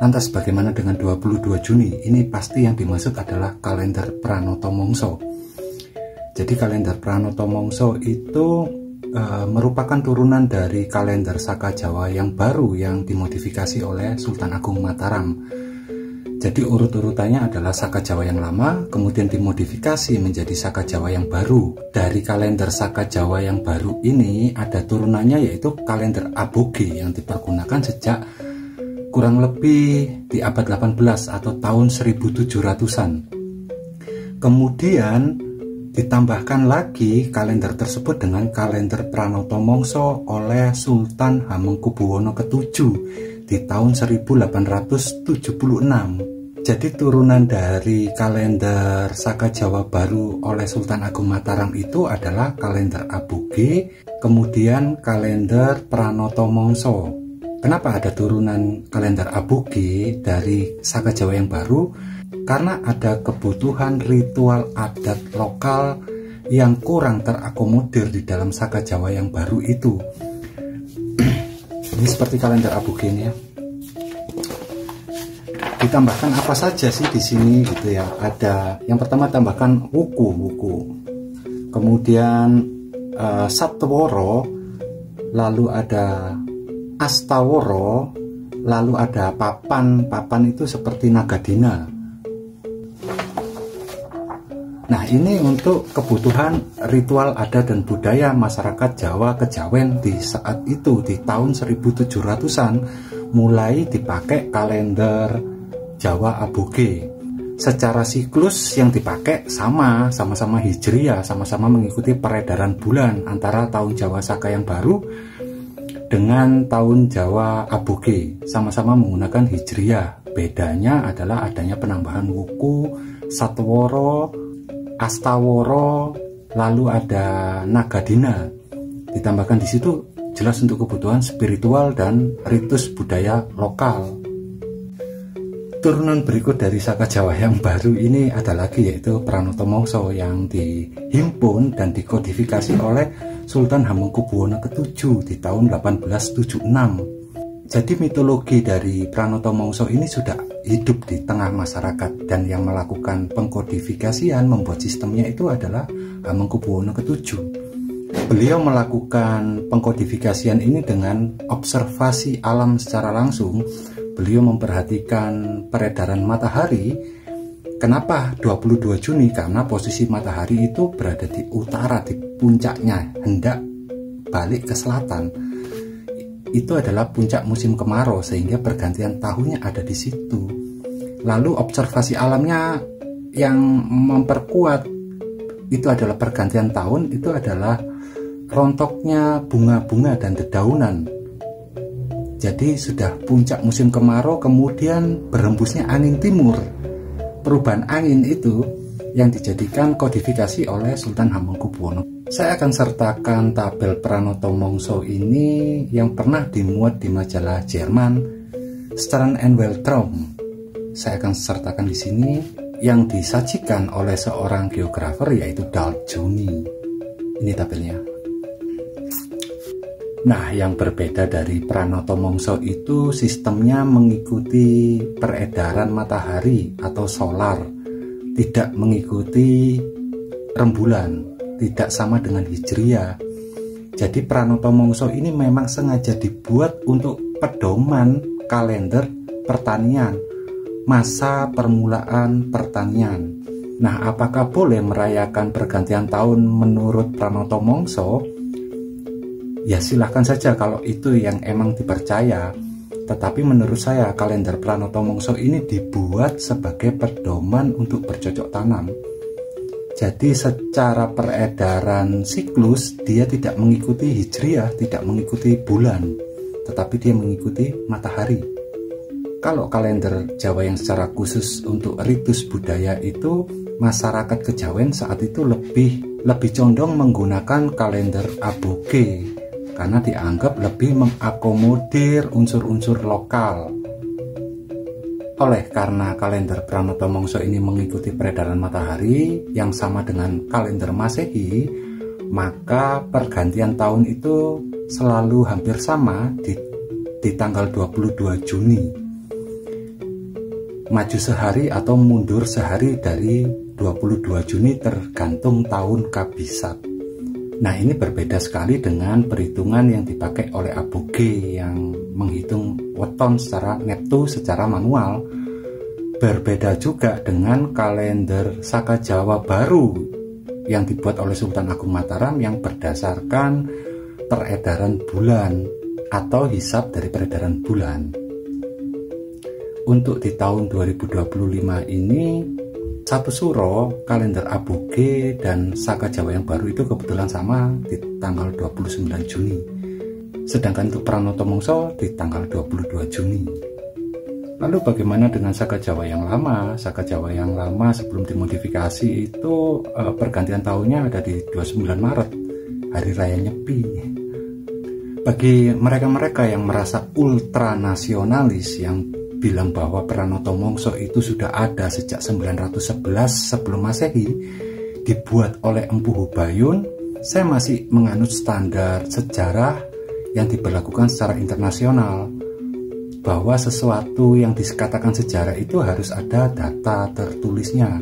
Lantas bagaimana dengan 22 Juni? Ini pasti yang dimaksud adalah kalender Pranoto Mongso. Jadi kalender Pranoto Mongso itu merupakan turunan dari kalender Saka Jawa yang baru yang dimodifikasi oleh Sultan Agung Mataram. Jadi urut-urutannya adalah Saka Jawa yang lama, kemudian dimodifikasi menjadi Saka Jawa yang baru. Dari kalender Saka Jawa yang baru ini ada turunannya, yaitu kalender aboge yang dipergunakan sejak kurang lebih di abad 18 atau tahun 1700-an. Kemudian ditambahkan lagi kalender tersebut dengan kalender Pranoto Mongso oleh Sultan Hamengkubuwono ke-7 di tahun 1876. Jadi turunan dari kalender Saka Jawa baru oleh Sultan Agung Mataram itu adalah kalender aboge, kemudian kalender Pranoto Mongso. Kenapa ada turunan kalender aboge dari Saka Jawa yang baru? Karena ada kebutuhan ritual adat lokal yang kurang terakomodir di dalam Saka Jawa yang baru itu. Ini seperti kalender aboge ini ya. Ditambahkan apa saja sih di sini gitu ya? Ada yang pertama, tambahkan wuku. Kemudian Satworo, lalu ada Astaworo, lalu ada papan itu seperti Nagadina. Nah, ini untuk kebutuhan ritual adat dan budaya masyarakat Jawa Kejawen di saat itu, di tahun 1700-an mulai dipakai kalender Jawa aboge. Secara siklus yang dipakai sama-sama Hijriah, sama-sama mengikuti peredaran bulan antara tahun Jawa Saka yang baru dengan tahun Jawa aboge, sama-sama menggunakan Hijriah. Bedanya adalah adanya penambahan wuku, Satworo, Astaworo, lalu ada Nagadina. Ditambahkan di situ jelas untuk kebutuhan spiritual dan ritus budaya lokal. Turunan berikut dari Saka Jawa yang baru ini ada lagi, yaitu Pranoto Mongso yang dihimpun dan dikodifikasi oleh Sultan Hamengkubuwono ke-7 di tahun 1876. Jadi mitologi dari Pranoto Mongso ini sudah hidup di tengah masyarakat, dan yang melakukan pengkodifikasian, membuat sistemnya itu adalah Hamengkubuwono ke-7. Beliau melakukan pengkodifikasian ini dengan observasi alam secara langsung. Beliau memperhatikan peredaran matahari. Kenapa 22 Juni? Karena posisi matahari itu berada di utara, di puncaknya, hendak balik ke selatan. Itu adalah puncak musim kemarau, sehingga pergantian tahunnya ada di situ. Lalu observasi alamnya yang memperkuat itu adalah pergantian tahun, itu adalah rontoknya bunga-bunga dan dedaunan. Jadi sudah puncak musim kemarau, kemudian berhembusnya angin timur. Perubahan angin itu yang dijadikan kodifikasi oleh Sultan Hamengkubuwono. Saya akan sertakan tabel Pranoto Mongso ini yang pernah dimuat di majalah Jerman, Strand and Weltraum. Saya akan sertakan di sini yang disajikan oleh seorang geografer, yaitu Dalt Juni. Ini tabelnya. Nah, yang berbeda dari Pranoto Mongso itu sistemnya mengikuti peredaran matahari atau solar, tidak mengikuti rembulan, tidak sama dengan Hijriah. Jadi Pranoto Mongso ini memang sengaja dibuat untuk pedoman kalender pertanian, masa permulaan pertanian. Nah, apakah boleh merayakan pergantian tahun menurut Pranoto Mongso? Ya silahkan saja kalau itu yang emang dipercaya. Tetapi menurut saya kalender Pranoto Mongso ini dibuat sebagai pedoman untuk bercocok tanam. Jadi secara peredaran siklus dia tidak mengikuti Hijriah, tidak mengikuti bulan, tetapi dia mengikuti matahari. Kalau kalender Jawa yang secara khusus untuk ritus budaya itu, masyarakat Kejawen saat itu lebih condong menggunakan kalender aboge, karena dianggap lebih mengakomodir unsur-unsur lokal. Karena kalender Pranoto Mongso ini mengikuti peredaran matahari yang sama dengan kalender Masehi, maka pergantian tahun itu selalu hampir sama di tanggal 22 Juni. maju sehari atau mundur sehari dari 22 Juni tergantung tahun kabisat. Nah, ini berbeda sekali dengan perhitungan yang dipakai oleh Aboge yang menghitung weton secara neptu secara manual. Berbeda juga dengan kalender Saka Jawa baru yang dibuat oleh Sultan Agung Mataram yang berdasarkan peredaran bulan atau hisab dari peredaran bulan. Untuk di tahun 2025 ini, satu suro kalender Aboge dan Saka Jawa yang baru itu kebetulan sama di tanggal 29 Juni. Sedangkan untuk Pranoto Mongso di tanggal 22 Juni. Lalu bagaimana dengan Saka Jawa yang lama? Saka Jawa yang lama sebelum dimodifikasi itu pergantian tahunnya ada di 29 Maret, Hari Raya Nyepi. Bagi mereka-mereka yang merasa ultranasionalis yang bilang bahwa Pranoto Mongso itu sudah ada sejak 911 sebelum Masehi, dibuat oleh Empu Hubayun, saya masih menganut standar sejarah yang diberlakukan secara internasional, bahwa sesuatu yang dikatakan sejarah itu harus ada data tertulisnya.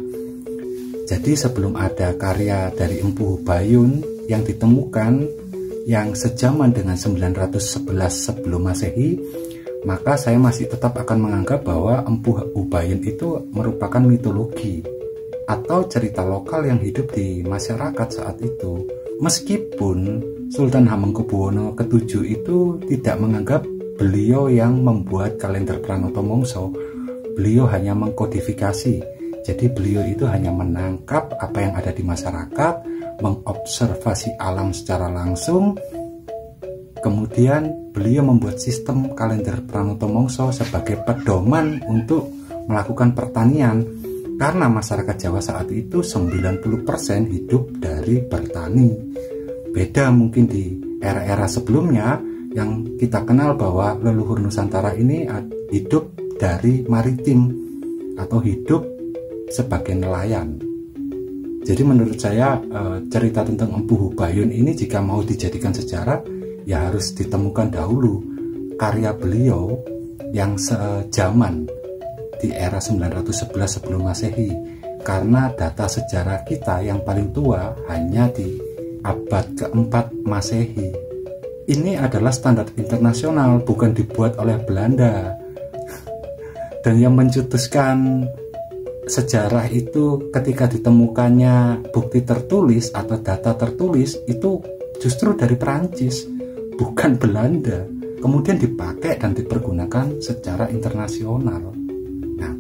Jadi sebelum ada karya dari Empu Hubayun yang ditemukan yang sejaman dengan 911 sebelum Masehi, maka saya masih tetap akan menganggap bahwa Empu Hubayun itu merupakan mitologi atau cerita lokal yang hidup di masyarakat saat itu. Meskipun Sultan Hamengkubuwono ke-7 itu tidak menganggap beliau yang membuat kalender Pranoto Mongso, beliau hanya mengkodifikasi. Jadi beliau itu hanya menangkap apa yang ada di masyarakat, mengobservasi alam secara langsung. Kemudian beliau membuat sistem kalender Pranoto Mongso sebagai pedoman untuk melakukan pertanian. Karena masyarakat Jawa saat itu 90% hidup dari bertani. Beda mungkin di era-era sebelumnya yang kita kenal bahwa leluhur Nusantara ini hidup dari maritim atau hidup sebagai nelayan. Jadi menurut saya cerita tentang Empu Hubayun ini jika mau dijadikan sejarah ya harus ditemukan dahulu karya beliau yang sejaman di era 911 sebelum Masehi, karena data sejarah kita yang paling tua hanya di abad keempat Masehi. Ini adalah standar internasional, bukan dibuat oleh Belanda. Dan yang mencetuskan sejarah itu ketika ditemukannya bukti tertulis atau data tertulis itu justru dari Perancis, bukan Belanda. Kemudian dipakai dan dipergunakan secara internasional. Nah,